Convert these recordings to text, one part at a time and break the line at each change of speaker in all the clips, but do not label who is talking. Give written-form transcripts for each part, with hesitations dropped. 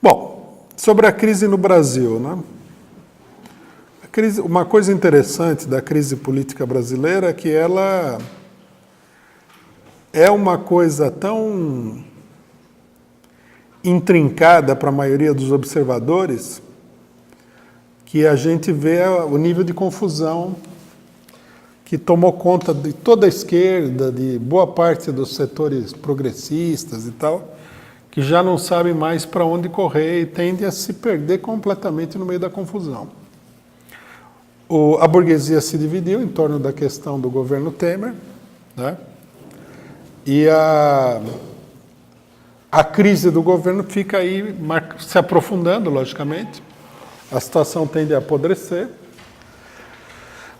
Bom, sobre a crise no Brasil, né? Uma coisa interessante da crise política brasileira é que ela é uma coisa tão intrincada para a maioria dos observadores que a gente vê o nível de confusão que tomou conta de toda a esquerda, de boa parte dos setores progressistas e tal, que já não sabem mais para onde correr e tendem a se perder completamente no meio da confusão. A burguesia se dividiu em torno da questão do governo Temer, né? E a crise do governo fica aí se aprofundando, logicamente. A situação tende a apodrecer,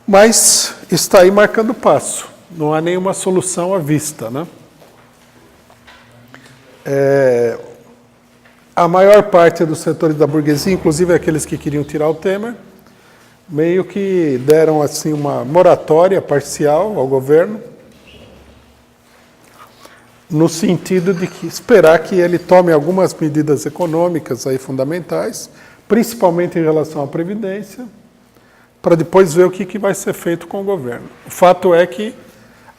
mas está aí marcando passo. Não há nenhuma solução à vista, né? A maior parte dos setores da burguesia, inclusive aqueles que queriam tirar o Temer, meio que deram assim uma moratória parcial ao governo, no sentido de esperar que ele tome algumas medidas econômicas aí fundamentais, principalmente em relação à Previdência, para depois ver o que vai ser feito com o governo. O fato é que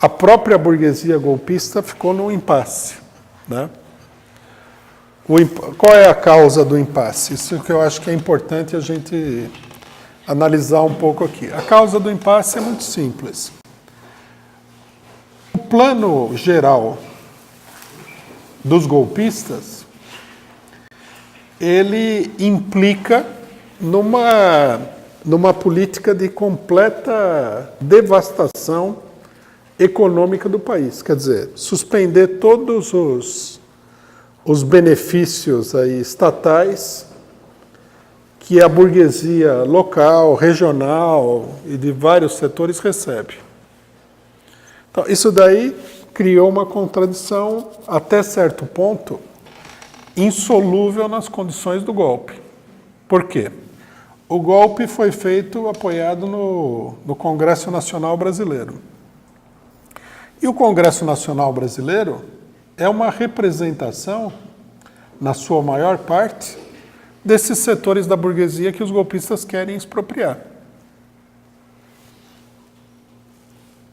a própria burguesia golpista ficou num impasse, né? Qual é a causa do impasse? Isso que eu acho que é importante a gente analisar um pouco aqui. A causa do impasse é muito simples. O plano geral dos golpistas, ele implica numa política de completa devastação econômica do país. Quer dizer, suspender todos os benefícios aí estatais que a burguesia local, regional e de vários setores recebe. Então, isso daí criou uma contradição, até certo ponto, insolúvel nas condições do golpe. Por quê? O golpe foi feito apoiado no Congresso Nacional Brasileiro. E o Congresso Nacional Brasileiro é uma representação, na sua maior parte, desses setores da burguesia que os golpistas querem expropriar.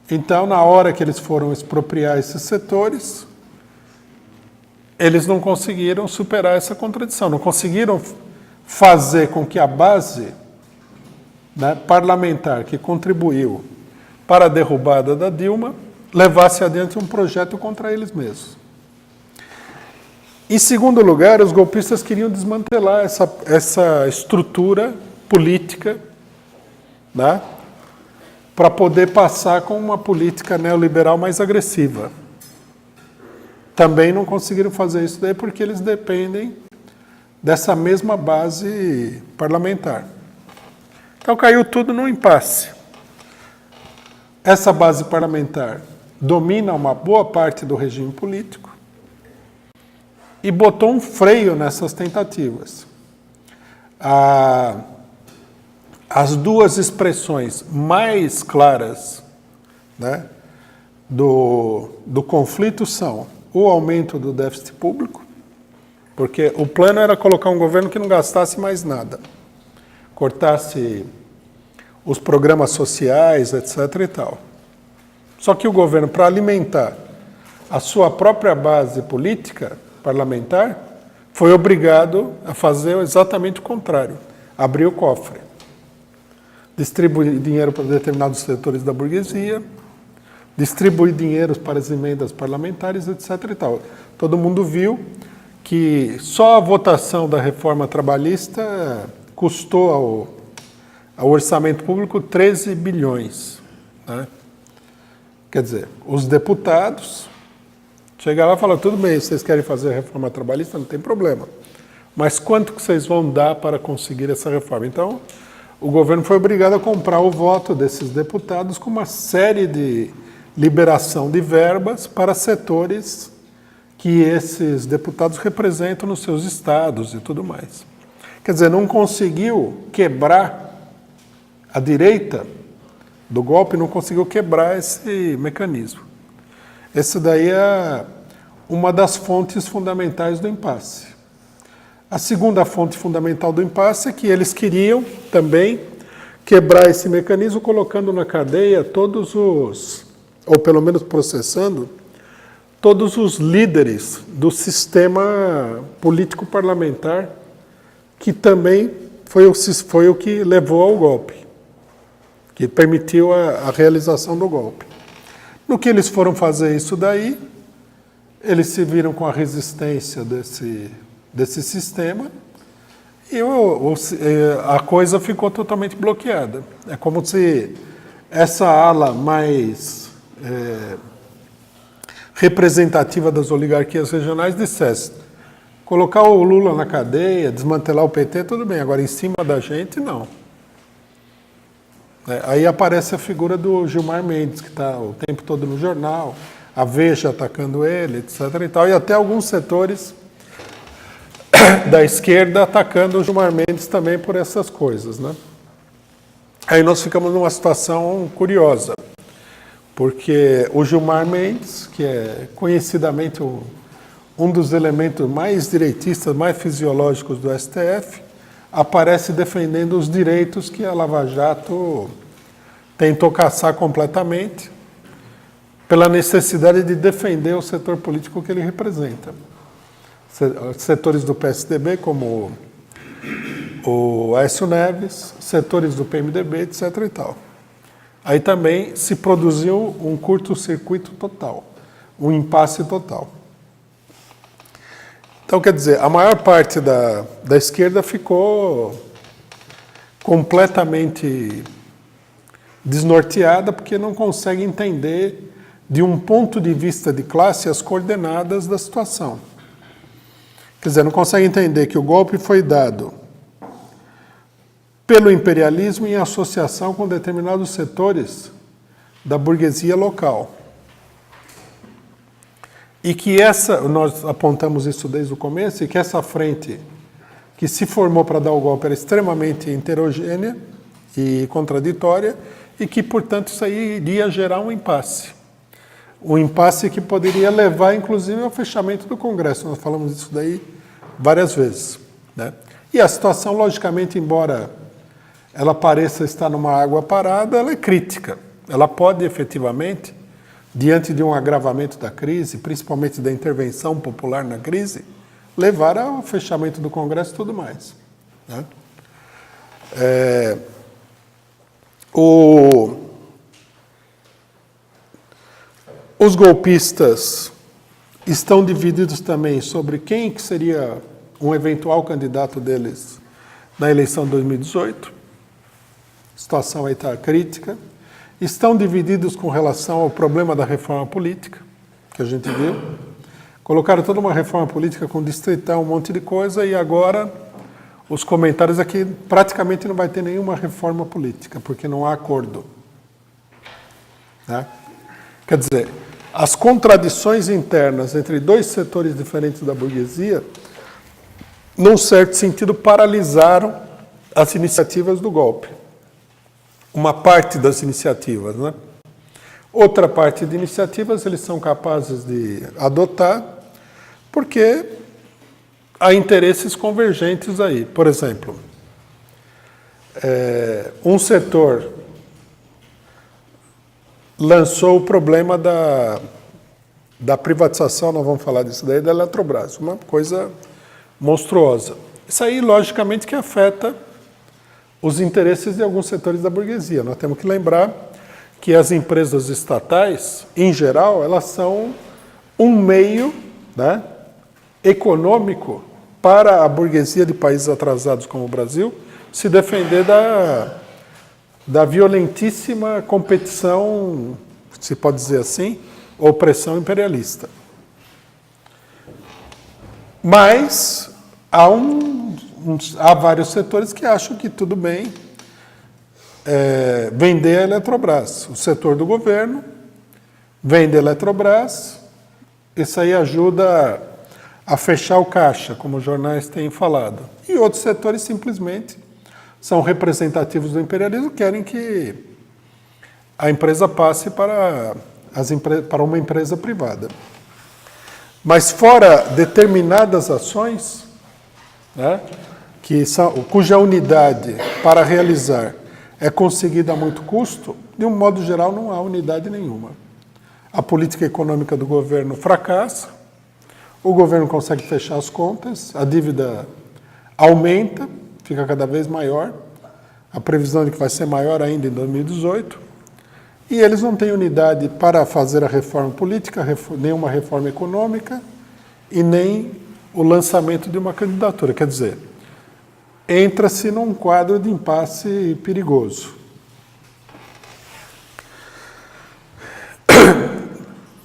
Então, na hora que eles foram expropriar esses setores, eles não conseguiram superar essa contradição, não conseguiram fazer com que a base, né, parlamentar que contribuiu para a derrubada da Dilma levasse adiante um projeto contra eles mesmos. Em segundo lugar, os golpistas queriam desmantelar essa estrutura política, né, para poder passar com uma política neoliberal mais agressiva. Também não conseguiram fazer isso daí porque eles dependem dessa mesma base parlamentar. Então caiu tudo num impasse. Essa base parlamentar domina uma boa parte do regime político e botou um freio nessas tentativas. As duas expressões mais claras, né, do conflito são o aumento do déficit público, porque o plano era colocar um governo que não gastasse mais nada, cortasse os programas sociais, etc. e tal. Só que o governo, para alimentar a sua própria base política parlamentar, foi obrigado a fazer exatamente o contrário, abrir o cofre, distribuir dinheiro para determinados setores da burguesia, distribuir dinheiro para as emendas parlamentares, etc. e tal. Todo mundo viu que só a votação da reforma trabalhista custou ao orçamento público 13 bilhões. Né? Quer dizer, os deputados chegam lá e falam, tudo bem, vocês querem fazer a reforma trabalhista, não tem problema. Mas quanto que vocês vão dar para conseguir essa reforma? Então, o governo foi obrigado a comprar o voto desses deputados com uma série de liberação de verbas para setores que esses deputados representam nos seus estados e tudo mais. Quer dizer, não conseguiu quebrar a direita do golpe, não conseguiu quebrar esse mecanismo. Esse daí é uma das fontes fundamentais do impasse. A segunda fonte fundamental do impasse é que eles queriam também quebrar esse mecanismo colocando na cadeia todos os, ou pelo menos processando, todos os líderes do sistema político-parlamentar, que também foi o que levou ao golpe, que permitiu a realização do golpe. No que eles foram fazer isso daí, eles se viram com a resistência desse sistema e a coisa ficou totalmente bloqueada. É como se essa ala mais representativa das oligarquias regionais dissesse: colocar o Lula na cadeia, desmantelar o PT, tudo bem, agora em cima da gente, não. Aí aparece a figura do Gilmar Mendes, que está o tempo todo no jornal, a Veja atacando ele, etc. e tal, e até alguns setores da esquerda atacando o Gilmar Mendes também por essas coisas, né? Aí nós ficamos numa situação curiosa, porque o Gilmar Mendes, que é conhecidamente um dos elementos mais direitistas, mais fisiológicos do STF, aparece defendendo os direitos que a Lava Jato tentou caçar completamente, pela necessidade de defender o setor político que ele representa. Setores do PSDB, como o Aécio Neves, setores do PMDB, etc. e tal. Aí também se produziu um curto-circuito total, um impasse total. Então, quer dizer, a maior parte da esquerda ficou completamente desnorteada porque não consegue entender, de um ponto de vista de classe, as coordenadas da situação. Quer dizer, não consegue entender que o golpe foi dado pelo imperialismo em associação com determinados setores da burguesia local. E que nós apontamos isso desde o começo, e que essa frente que se formou para dar o golpe era extremamente heterogênea e contraditória, e que, portanto, isso aí iria gerar um impasse. Um impasse que poderia levar, inclusive, ao fechamento do Congresso. Nós falamos disso daí várias vezes, né? E a situação, logicamente, embora ela pareça estar numa água parada, ela é crítica. Ela pode, efetivamente, diante de um agravamento da crise, principalmente da intervenção popular na crise, levar ao fechamento do Congresso e tudo mais, né? Os golpistas estão divididos também sobre quem que seria um eventual candidato deles na eleição de 2018. A situação aí está crítica. Estão divididos com relação ao problema da reforma política, que a gente viu. Colocaram toda uma reforma política com distritão, um monte de coisa, e agora os comentários aqui praticamente não vai ter nenhuma reforma política, porque não há acordo, né? Quer dizer, as contradições internas entre dois setores diferentes da burguesia, num certo sentido, paralisaram as iniciativas do golpe. Uma parte das iniciativas, né? Outra parte de iniciativas eles são capazes de adotar, porque há interesses convergentes aí. Por exemplo, um setor lançou o problema da privatização, nós vamos falar disso daí, da Eletrobras, uma coisa monstruosa. Isso aí, logicamente, que afeta os interesses de alguns setores da burguesia. Nós temos que lembrar que as empresas estatais, em geral, elas são um meio, né, econômico para a burguesia de países atrasados como o Brasil se defender da violentíssima competição, se pode dizer assim, opressão imperialista. Mas há vários setores que acham que tudo bem vender a Eletrobras. O setor do governo vende a Eletrobras, isso aí ajuda a fechar o caixa, como os jornais têm falado. E outros setores simplesmente são representativos do imperialismo, querem que a empresa passe para uma empresa privada. Mas fora determinadas ações, né, cuja unidade para realizar é conseguida a muito custo, de um modo geral não há unidade nenhuma. A política econômica do governo fracassa, o governo consegue fechar as contas, a dívida aumenta, fica cada vez maior, a previsão de que vai ser maior ainda em 2018, e eles não têm unidade para fazer a reforma política, nenhuma reforma econômica e nem o lançamento de uma candidatura. Quer dizer, entra-se num quadro de impasse perigoso.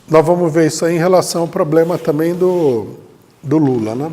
Nós vamos ver isso aí em relação ao problema também do Lula, né?